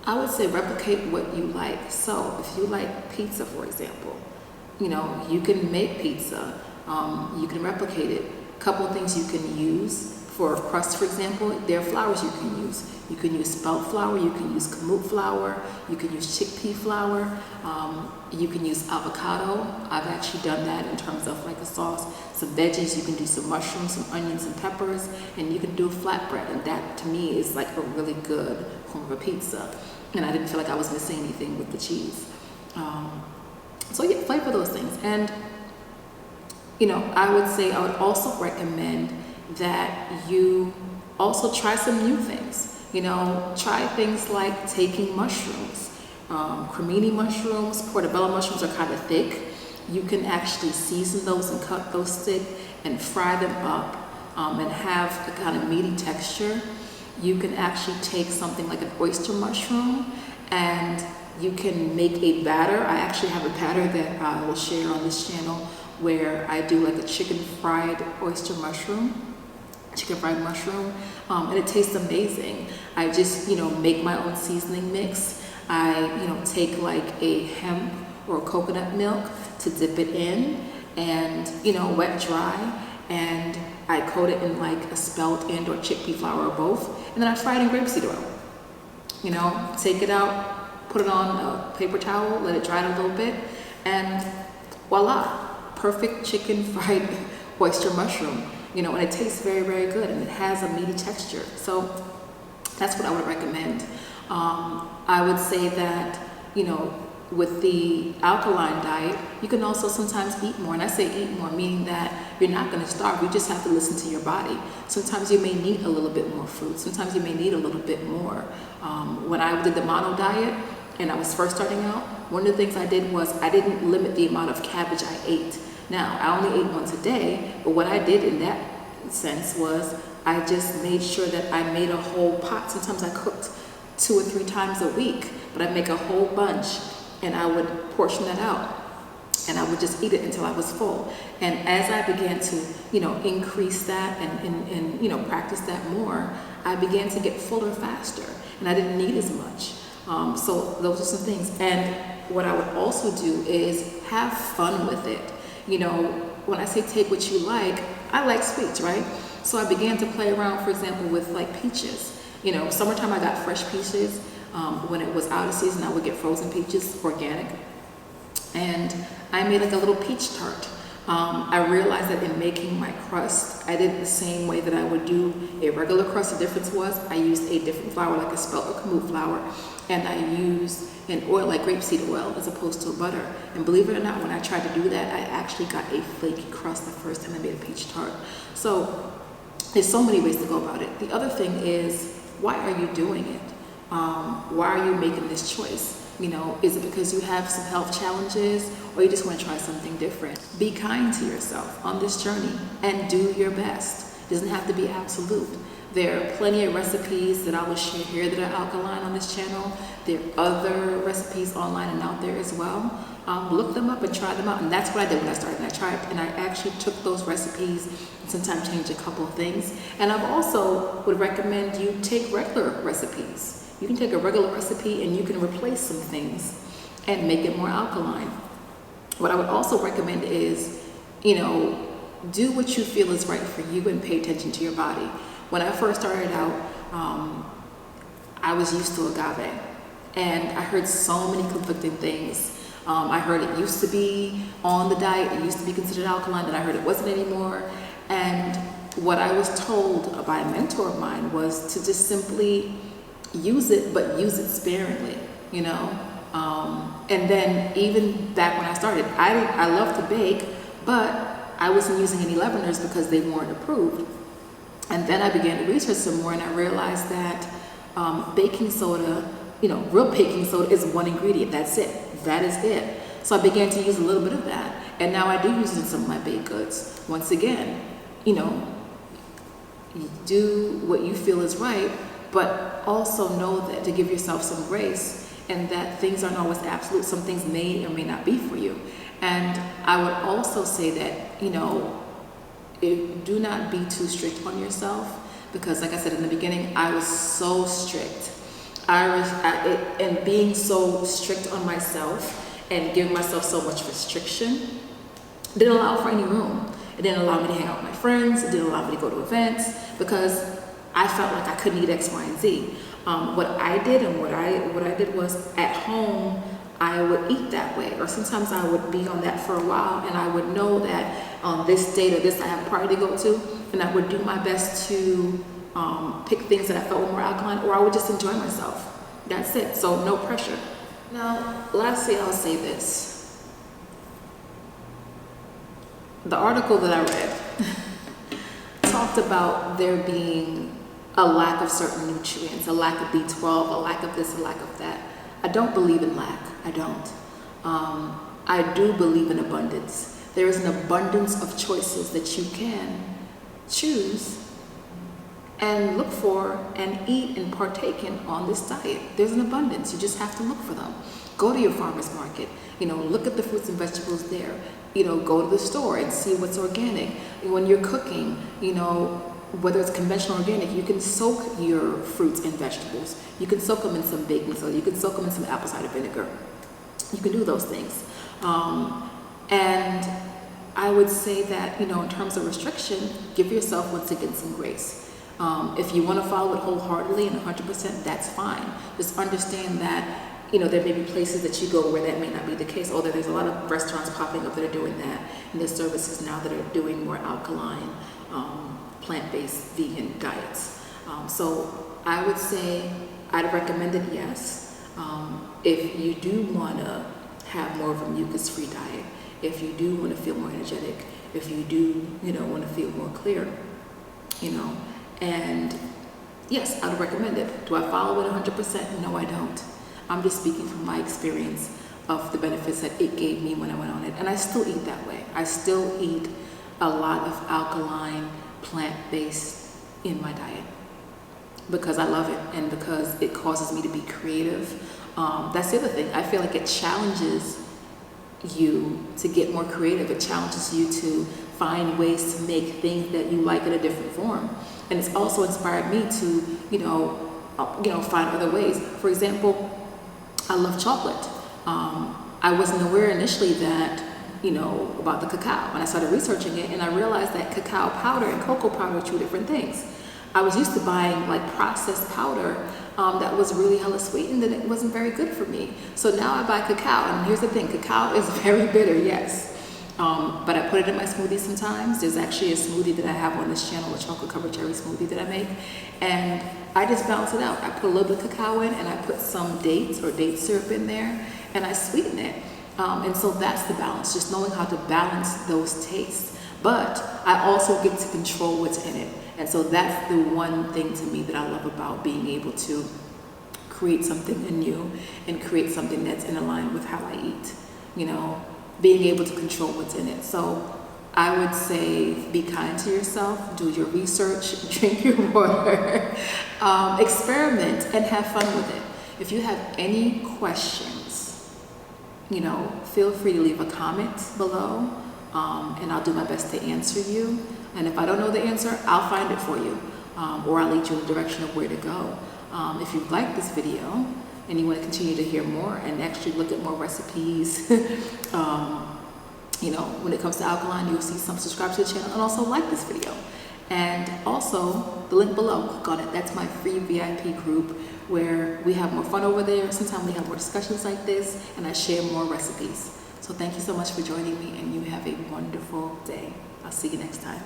I would say replicate what you like. So if you like pizza, for example, you can make pizza. You can replicate it. A couple of things you can use for crust, for example, there are flours you can use. You can use spelt flour, you can use kamut flour, you can use chickpea flour, you can use avocado. I've actually done that in terms of like a sauce. Some veggies, you can do some mushrooms, some onions and peppers, and you can do flatbread. And that to me is like a really good form of a pizza. And I didn't feel like I was missing anything with the cheese. So yeah, flavor those things. And I would say I would also recommend that you also try some new things. Try things like taking mushrooms. Cremini mushrooms, portobello mushrooms are kind of thick. You can actually season those and cut those thick and fry them up and have a kind of meaty texture. You can actually take something like an oyster mushroom and you can make a batter. I actually have a batter that I will share on this channel where I do like a chicken fried mushroom, and it tastes amazing. I just, make my own seasoning mix. I, take like a hemp or coconut milk to dip it in and, wet dry. And I coat it in like a spelt and or chickpea flour or both. And then I fry it in grapeseed oil. Take it out, put it on a paper towel, let it dry a little bit, and voila, perfect chicken fried oyster mushroom. And it tastes very, very good, and it has a meaty texture. So that's what I would recommend. I would say that, with the alkaline diet, you can also sometimes eat more. And I say eat more, meaning that you're not going to starve. You just have to listen to your body. Sometimes you may need a little bit more fruit. Sometimes you may need a little bit more. When I did the mono diet and I was first starting out, one of the things I did was I didn't limit the amount of cabbage I ate. Now, I only ate once a day, but what I did in that sense was I just made sure that I made a whole pot. Sometimes I cooked 2 or 3 times a week, but I'd make a whole bunch and I would portion that out and I would just eat it until I was full. And as I began to, increase that and practice that more, I began to get fuller faster and I didn't need as much. So those are some things. And what I would also do is have fun with it. When I say take what you like, I like sweets, right? So I began to play around, for example, with like peaches. Summertime I got fresh peaches. When it was out of season, I would get frozen peaches, organic. And I made like a little peach tart. I realized that in making my crust, I did it the same way that I would do a regular crust. The difference was I used a different flour, like a spelt or kamut flour, and I used an oil like grapeseed oil as opposed to butter. And believe it or not, when I tried to do that, I actually got a flaky crust the first time I made a peach tart. So there's so many ways to go about it. The other thing is, why are you doing it? Why are you making this choice? Is it because you have some health challenges or you just want to try something different? Be kind to yourself on this journey and do your best. It doesn't have to be absolute. There are plenty of recipes that I will share here that are alkaline on this channel. There are other recipes online and out there as well. Look them up and try them out. And that's what I did when I started. I tried and I actually took those recipes and sometimes changed a couple of things. And I also would recommend you take regular recipes. You can take a regular recipe and you can replace some things and make it more alkaline. What I would also recommend is, do what you feel is right for you and pay attention to your body. When I first started out, I was used to agave and I heard so many conflicting things. I heard it used to be on the diet, it used to be considered alkaline, and I heard it wasn't anymore. And what I was told by a mentor of mine was to just simply use it, but use it sparingly, and then even back when I started, I love to bake, but I wasn't using any leaveners because they weren't approved. And then I began to research some more and I realized that baking soda, real baking soda is one ingredient. That's it. That is it. So I began to use a little bit of that. And now I do use it in some of my baked goods. Once again, do what you feel is right, but also know that to give yourself some grace and that things aren't always absolute. Some things may or may not be for you. And I would also say that, do not be too strict on yourself because like I said in the beginning, I was so strict. And being so strict on myself and giving myself so much restriction didn't allow for any room. It didn't allow me to hang out with my friends. It didn't allow me to go to events because I felt like I couldn't eat X, Y, and Z. What I did was at home, I would eat that way, or sometimes I would be on that for a while, and I would know that on this date or this I have a party to go to, and I would do my best to pick things that I felt were more alkaline, or I would just enjoy myself. That's it. So no pressure. Now, lastly, I'll say this. The article that I read talked about there being a lack of certain nutrients, a lack of B12, a lack of this, a lack of that. I don't believe in lack. I don't. I do believe in abundance. There is an abundance of choices that you can choose and look for and eat and partake in on this diet. There's an abundance. You just have to look for them. Go to your farmer's market. Look at the fruits and vegetables there. Go to the store and see what's organic. When you're cooking, whether it's conventional or organic, you can soak your fruits and vegetables. You can soak them in some baking soda. You can soak them in some apple cider vinegar. You can do those things. And I would say that, in terms of restriction, give yourself once again some grace. If you want to follow it wholeheartedly and 100%, that's fine. Just understand that there may be places that you go where that may not be the case. Although there's a lot of restaurants popping up that are doing that, and there's services now that are doing more alkaline, plant-based vegan diets. So I would say I'd recommend it, yes. If you do want to have more of a mucus-free diet, if you do want to feel more energetic, if you do, want to feel more clear, and yes, I would recommend it. Do I follow it 100%? No, I don't. I'm just speaking from my experience of the benefits that it gave me when I went on it. And I still eat that way. I still eat a lot of alkaline, plant-based in my diet because I love it and because it causes me to be creative. That's the other thing. I feel like it challenges you to get more creative. It challenges you to find ways to make things that you like in a different form. And it's also inspired me to, find other ways. For example, I love chocolate. I wasn't aware initially that, about the cacao. When I started researching it, and I realized that cacao powder and cocoa powder are two different things. I was used to buying like processed powder that was really hella sweetened, and it wasn't very good for me. So now I buy cacao, and here's the thing, cacao is very bitter, yes. But I put it in my smoothie sometimes. There's actually a smoothie that I have on this channel, a chocolate covered cherry smoothie that I make. And I just balance it out. I put a little bit of cacao in, and I put some dates or date syrup in there, and I sweeten it. And so that's the balance, just knowing how to balance those tastes. But I also get to control what's in it. And so that's the one thing to me that I love about being able to create something anew and create something that's in line with how I eat, being able to control what's in it. So I would say be kind to yourself, do your research, drink your water, experiment, and have fun with it. If you have any questions, feel free to leave a comment below, and I'll do my best to answer you. And if I don't know the answer, I'll find it for you, or I'll lead you in the direction of where to go. If you like this video, and you want to continue to hear more and actually look at more recipes, when it comes to alkaline, you'll see some. Subscribe to the channel and also like this video. And also the link below, click on it. That's my free VIP group where we have more fun over there. Sometimes we have more discussions like this, and I share more recipes. So thank you so much for joining me, and you have a wonderful day. I'll see you next time.